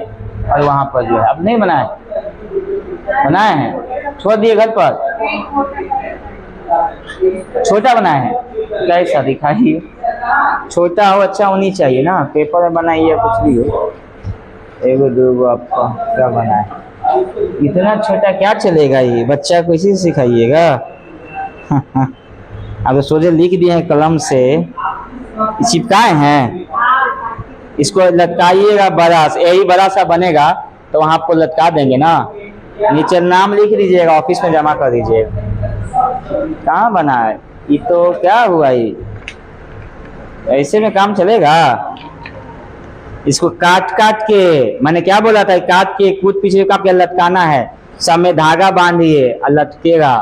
और वहां पर जो है। अब नहीं बनाए बनाए हैं, छोड़ दिए घर पर। छोटा बनाए हैं, कैसा दिखाइए। छोटा हो अच्छा होनी चाहिए ना, पेपर में बनाइए कुछ भी हो। एगो दूगो आपका क्या बना है, इतना छोटा क्या चलेगा, ये बच्चा को इसी सिखाइएगा। अब तो सोचे लिख दिए हैं कलम से, चिपकाए हैं। इसको लटकाइएगा बड़ा से, यही बड़ा सा बनेगा तो वहां आपको लटका देंगे ना। नीचे नाम लिख दीजिएगा, ऑफिस में जमा कर दीजिएगा। कहाँ बना है ये, तो क्या हुआ ये, ऐसे में काम चलेगा। इसको काट काट के, मैंने क्या बोला था, काट के कूद पीछे का लटकाना है। सब में धागा बांधिए और लटकेगा,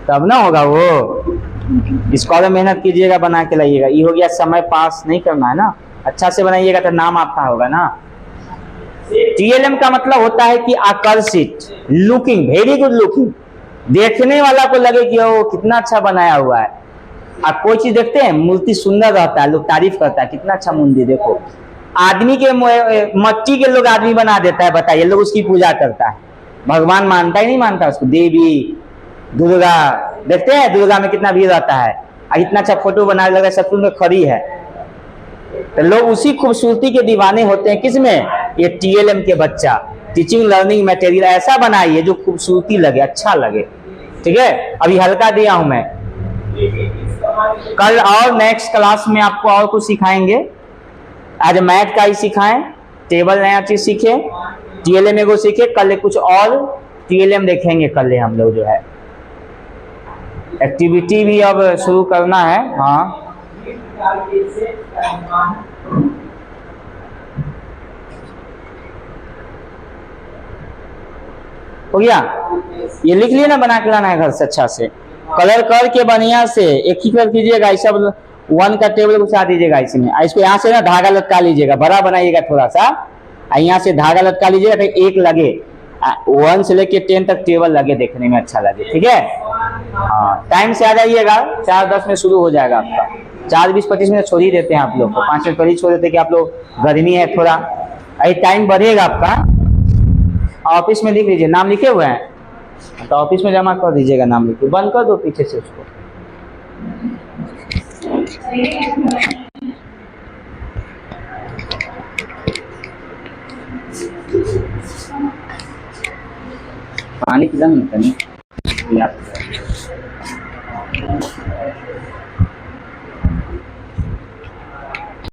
तब ना होगा वो। इसको और मेहनत कीजिएगा, बना के लाइएगा। ये हो गया, समय पास नहीं करना है ना, अच्छा से बनाइएगा तो नाम आपका होगा ना। टीएलएम का मतलब होता है कि आकर्षित, लुकिंग, वेरी गुड लुकिंग। देखने वाला को लगे कि वो कितना अच्छा बनाया हुआ है। आप कोई चीज देखते हैं, मूर्ति सुंदर रहता है, लोग तारीफ करता है, कितना अच्छा मंदिर देखो। आदमी के मट्टी के लोग आदमी बना देता है, बताइए, लोग उसकी पूजा करता है। भगवान मानता ही नहीं मानता उसको। देवी दुर्गा देखते हैं, दुर्गा में कितना भीड़ रहता है, इतना अच्छा फोटो बना लग रहा है शत्रु में खड़ी है। तो लोग उसी खूबसूरती के दीवाने होते हैं। किसमें, ये टीएलएम के बच्चा। टीचिंग लर्निंग मटेरियल ऐसा बनाइए जो खूबसूरती लगे, अच्छा लगे, ठीक है। अभी हल्का दिया हूं मैं, कल और नेक्स्ट क्लास में आपको और कुछ सिखाएंगे। आज मैथ का ही सिखाएं, टेबल नया चीज सीखे, टीएलएम को सीखे। कल कुछ और टीएलएम देखेंगे, कल हम लोग जो है एक्टिविटी भी अब शुरू करना है। हाँ हो गया, ये लिख लिया ना, बना के लाना है घर से अच्छा से, कलर करके बढ़िया से। एक ही कलर कीजिएगा, ऐसा 1 का टेबल घुसा दीजिएगा इसमें। इसको यहाँ से ना धागा लटका लीजिएगा, बड़ा बनाइएगा थोड़ा सा, यहाँ से धागा लटका लीजिएगा तो एक लगे, 1 से लेके 10 तक टेबल लगे, देखने में अच्छा लगे, ठीक है। हाँ टाइम से आ जाइएगा, 4:10 में शुरू हो जाएगा आपका। 4:20-25 मिनट छोड़ ही देते हैं आप लोग को, 5 मिनट पहले छोड़ देते हैं कि आप लोग, गर्मी है थोड़ा, अभी टाइम बढ़ेगा आपका। ऑफिस में लिख लीजिए, नाम लिखे हुए हैं तो ऑफिस में जमा कर दीजिएगा, नाम लिख के बंद कर दो पीछे से उसको। पानी पिला नहीं